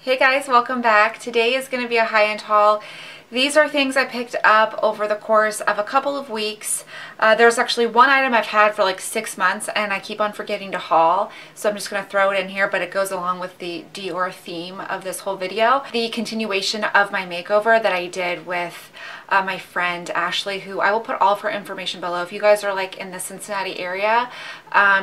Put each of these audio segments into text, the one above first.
Hey guys, welcome back. Today is going to be a high-end haul. These are things I picked up over the course of a couple of weeks. There's actually one item I've had for like 6 months and I keep on forgetting to haul, so I'm just going to throw it in here, but it goes along with the Dior theme of this whole video. The continuation of my makeover that I did with my friend Ashley, who I will put all of her information below. If you guys are like in the Cincinnati area,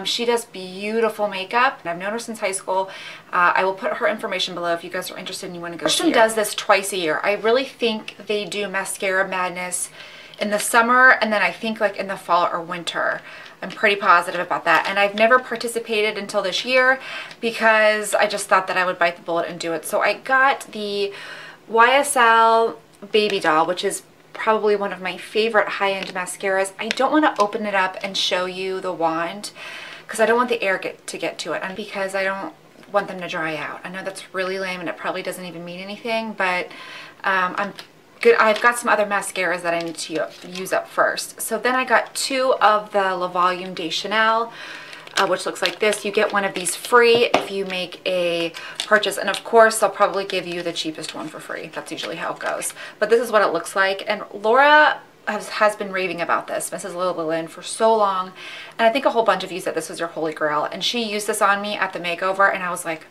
she does beautiful makeup. I've known her since high school. I will put her information below if you guys are interested and you want to go see her. She does this twice a year. I really think they do Mascara Madness in the summer and then I think like in the fall or winter. I'm pretty positive about that, and I've never participated until this year because I just thought that I would bite the bullet and do it. So I got the YSL Baby Doll, which is probably one of my favorite high-end mascaras. I don't want to open it up and show you the wand because I don't want the air to get to it, and because I don't want them to dry out. I know that's really lame and it probably doesn't even mean anything, but I'm good. I've got some other mascaras that I need to use up first. So then I got two of the La Volume de Chanel, which looks like this. You get one of these free if you make a purchase, and of course they'll probably give you the cheapest one for free. That's usually how it goes, but this is what it looks like. And Laura has been raving about this, Mrs. Lillian, for so long, and I think a whole bunch of you said this was your holy grail, and she used this on me at the makeover and I was like,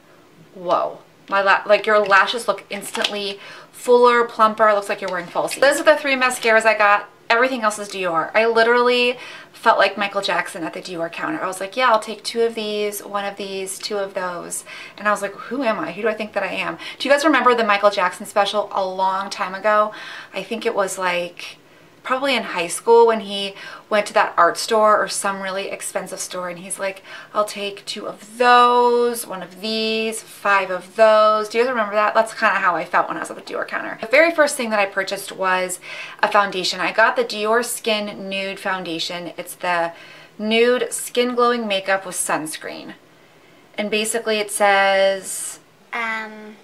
whoa, like your lashes look instantly fuller, plumper. It looks like you're wearing falsies. Those are the three mascaras I got. Everything else is Dior. I literally felt like Michael Jackson at the Dior counter. I was like, yeah, I'll take two of these, one of these, two of those. And I was like, who am I? Who do I think that I am? Do you guys remember the Michael Jackson special a long time ago? I think it was like probably in high school when he went to that art store or some really expensive store and he's like, I'll take two of those, one of these, five of those. Do you guys remember that? That's kind of how I felt when I was at the Dior counter. The very first thing that I purchased was a foundation. I got the Dior Skin Nude Foundation. It's the Nude Skin Glowing Makeup with Sunscreen. And basically it says the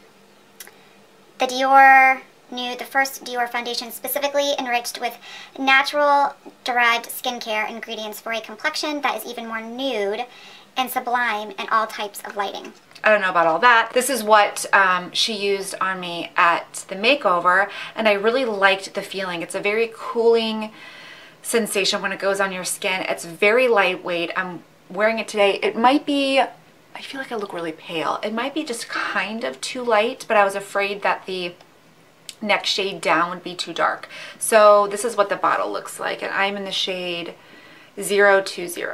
Dior Nude, the first Dior foundation specifically enriched with natural derived skincare ingredients for a complexion that is even more nude and sublime in all types of lighting. I don't know about all that. This is what she used on me at the makeover, and I really liked the feeling. It's a very cooling sensation when it goes on your skin. It's very lightweight. I'm wearing it today. It might be, I feel like I look really pale. It might be just kind of too light, but I was afraid that the next shade down would be too dark. So this is what the bottle looks like, and I'm in the shade 020.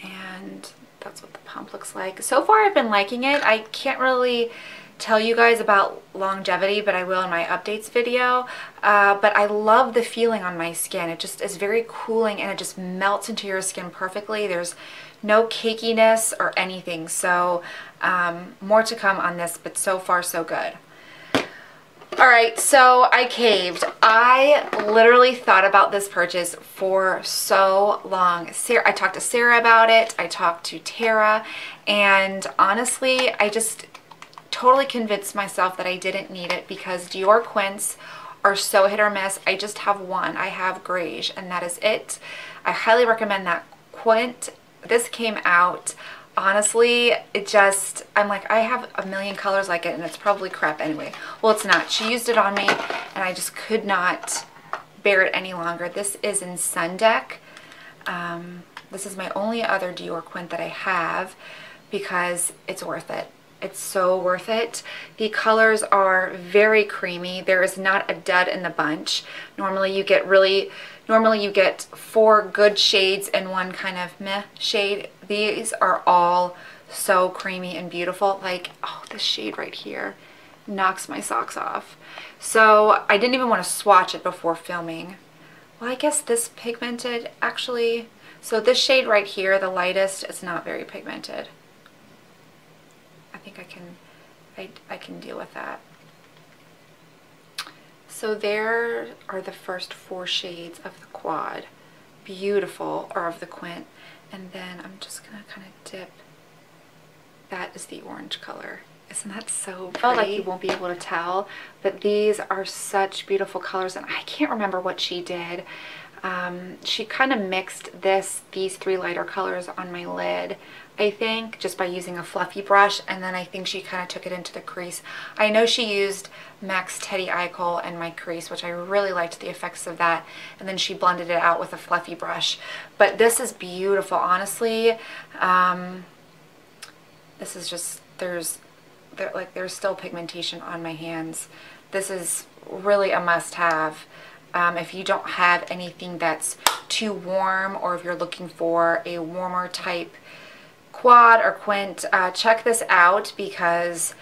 And that's what the pump looks like. So far I've been liking it. I can't really tell you guys about longevity, but I will in my updates video. But I love the feeling on my skin. It just is very cooling and it just melts into your skin perfectly. There's no cakiness or anything. So more to come on this, but so far so good. Alright, so I caved. I literally thought about this purchase for so long. I talked to Sarah about it, I talked to Tara, and honestly, I just totally convinced myself that I didn't need it because Dior Quints are so hit or miss. I just have one. I have greige, and that is it. I highly recommend that quint. This came out, honestly, it just, I'm like, I have a million colors like it and it's probably crap anyway. Well, it's not. She used it on me and I just could not bear it any longer. This is in Sun Deck. This is my only other Dior Quint that I have because it's worth it. It's so worth it. The colors are very creamy. There is not a dud in the bunch. Normally you get 4 good shades and one kind of meh shade. These are all so creamy and beautiful. Like, oh, this shade right here knocks my socks off. So I didn't even want to swatch it before filming. Well, I guess this pigmented actually. So this shade right here, the lightest, is not very pigmented. I think I can deal with that. So there are the first 4 shades of the quad. Beautiful, or of the quint. And then I'm just gonna kind of dip. That is the orange color. Isn't that so pretty? Like you won't be able to tell, but these are such beautiful colors, and I can't remember what she did. She kind of mixed these three lighter colors on my lid, I think, just by using a fluffy brush, and then I think she kind of took it into the crease. I know she used MAC's Teddy Eye Kohl in my crease, which I really liked the effects of that, and then she blended it out with a fluffy brush. But this is beautiful, honestly. This is just, there's still pigmentation on my hands. This is really a must-have. If you don't have anything that's too warm, or if you're looking for a warmer type quad or quint, check this out, because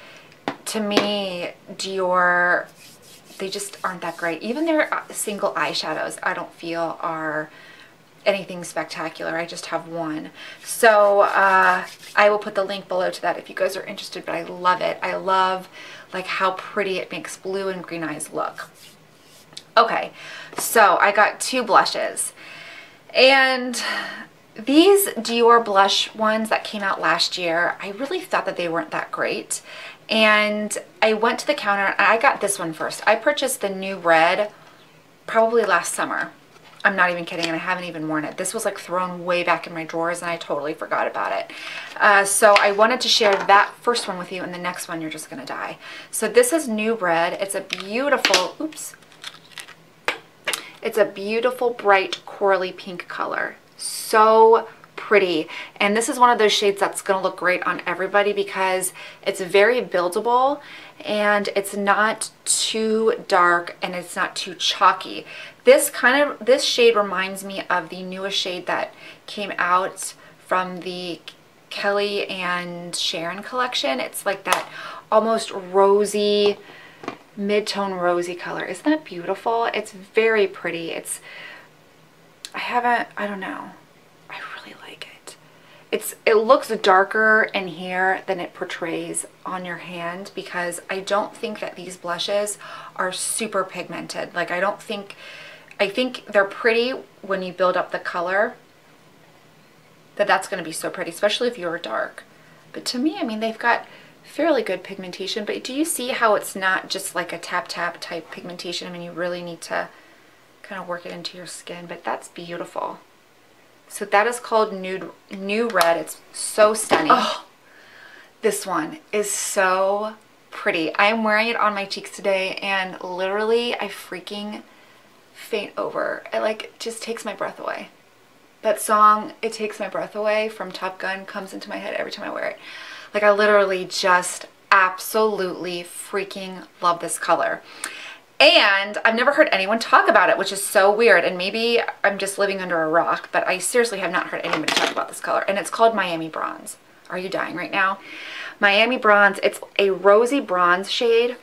to me, Dior, they just aren't that great. Even their single eyeshadows, I don't feel are anything spectacular. I just have one. So I will put the link below to that if you guys are interested, but I love it. I love like how pretty it makes blue and green eyes look. Okay, so I got two blushes, and these Dior blush ones that came out last year, I really thought that they weren't that great, and I went to the counter and I got this one first. I purchased the Nude Red probably last summer. I'm not even kidding, and I haven't even worn it. This was like thrown way back in my drawers and I totally forgot about it. So I wanted to share that first one with you, and the next one you're just gonna die. So this is Nude Red. It's a beautiful, oops. It's a beautiful, bright, corally pink color. So pretty. And this is one of those shades that's going to look great on everybody, because it's very buildable and it's not too dark and it's not too chalky. This shade reminds me of the newest shade that came out from the Kelly and Sharon collection. It's like that almost rosy, mid-tone rosy color. Isn't that beautiful? It's very pretty. I don't know. I really like it. It looks darker in here than it portrays on your hand, because I don't think that these blushes are super pigmented. Like I think they're pretty when you build up the color, that's going to be so pretty, especially if you're dark. But to me, I mean, they've got fairly good pigmentation, but do you see how it's not just like a tap type pigmentation? I mean, you really need to kind of work it into your skin, but that's beautiful. So that is called Nude Red. It's so stunning. Oh, this one is so pretty. I am wearing it on my cheeks today, and literally I freaking faint over. It like just takes my breath away. That song, It Takes My Breath Away from Top Gun, comes into my head every time I wear it. Like I literally just absolutely freaking love this color. And I've never heard anyone talk about it, which is so weird. And maybe I'm just living under a rock, but I seriously have not heard anybody talk about this color. And it's called Miami Bronze. Are you dying right now? Miami Bronze, it's a rosy bronze shade.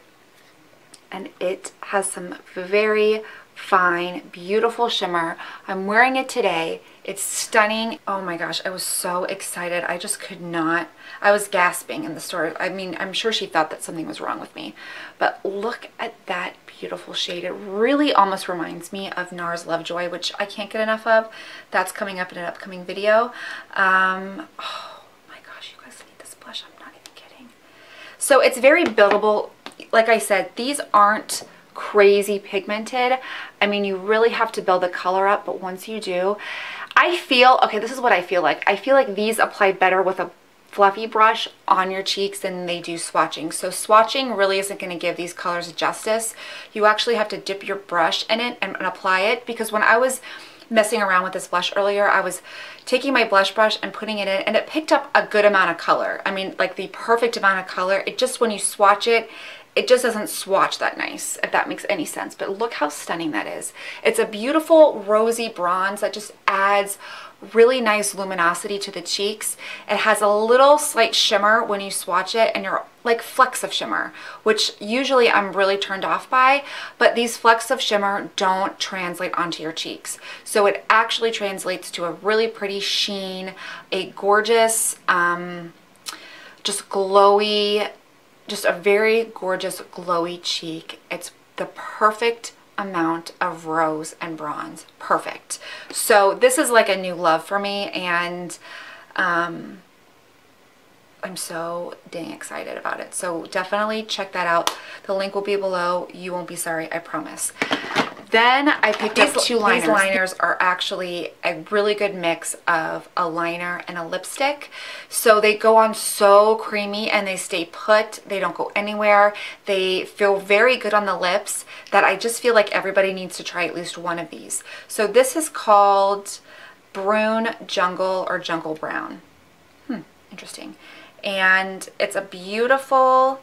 And it has some very fine, beautiful shimmer. I'm wearing it today. It's stunning. Oh my gosh, I was so excited. I just could not. I was gasping in the store. I mean, I'm sure she thought that something was wrong with me. But look at that beautiful shade. It really almost reminds me of Nars Lovejoy, which I can't get enough of. That's coming up in an upcoming video. Oh my gosh, you guys need this blush. I'm not even kidding. So it's very buildable. Like I said, these aren't crazy pigmented. I mean, you really have to build the color up, but once you do, I feel, okay, this is what I feel like. I feel like these apply better with a fluffy brush on your cheeks than they do swatching. So swatching really isn't going to give these colors justice. You actually have to dip your brush in it and apply it, because when I was messing around with this blush earlier, I was taking my blush brush and putting it in, and it picked up a good amount of color. I mean, like the perfect amount of color. It just, when you swatch it, it just doesn't swatch that nice, if that makes any sense. But look how stunning that is. It's a beautiful rosy bronze that just adds really nice luminosity to the cheeks. It has a little slight shimmer when you swatch it, and you're like flecks of shimmer, which usually I'm really turned off by, but these flecks of shimmer don't translate onto your cheeks. So it actually translates to a really pretty sheen, a gorgeous, just glowy, just a very gorgeous glowy cheek. It's the perfect amount of rose and bronze. Perfect. So this is like a new love for me, and I'm so dang excited about it. So definitely check that out. The link will be below. You won't be sorry, I promise. Then I picked up two liners. These liners are actually a really good mix of a liner and a lipstick. So they go on so creamy and they stay put. They don't go anywhere. They feel very good on the lips that I just feel like everybody needs to try at least one of these. So this is called Brune Jungle or Jungle Brown. Interesting. And it's a beautiful,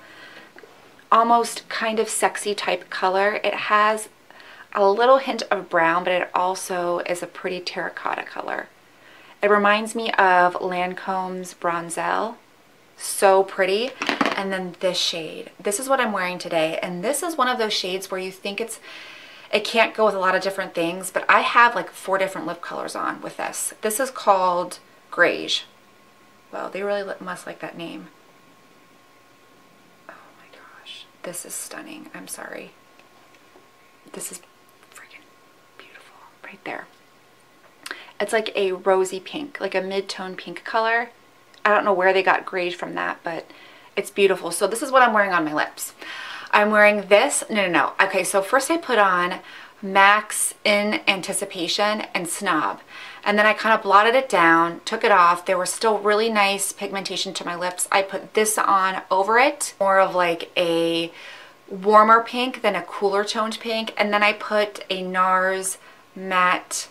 almost kind of sexy type color. It has a little hint of brown, but it also is a pretty terracotta color. It reminds me of Lancome's Bronzelle. So pretty. And then this shade. This is what I'm wearing today. And this is one of those shades where you think it can't go with a lot of different things, but I have like 4 different lip colors on with this. This is called Greige. Well, they really must like that name. Oh my gosh. This is stunning. I'm sorry. This is freaking beautiful right there. It's like a rosy pink, like a mid-tone pink color. I don't know where they got greige from that, but it's beautiful. So this is what I'm wearing on my lips. I'm wearing this. No. Okay, so first I put on Max in Anticipation and Snob. And then I kind of blotted it down, took it off. There was still really nice pigmentation to my lips. I put this on over it, more of like a warmer pink than a cooler toned pink. And then I put a Nars matte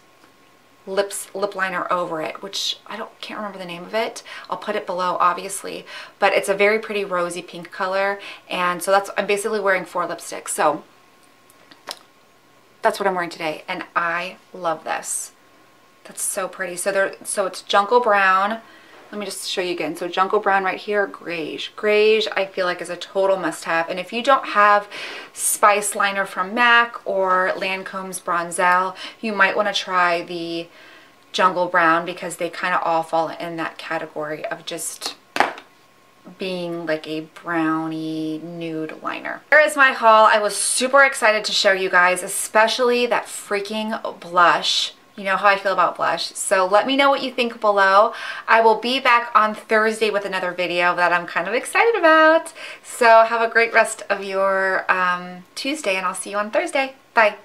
lip liner over it, which can't remember the name of it. I'll put it below, obviously, but it's a very pretty rosy pink color. And so I'm basically wearing 4 lipsticks. So that's what I'm wearing today, and I love this. That's so pretty. So it's Jungle Brown. Let me just show you again. So Jungle Brown right here, Greige. Greige I feel like is a total must-have. And if you don't have Spice Liner from MAC or Lancome's Bronzelle, you might want to try the Jungle Brown because they kind of all fall in that category of just being like a brownie nude liner. Here is my haul. I was super excited to show you guys, especially that freaking blush. You know how I feel about blush. So let me know what you think below. I will be back on Thursday with another video that I'm kind of excited about. So have a great rest of your Tuesday, and I'll see you on Thursday. Bye.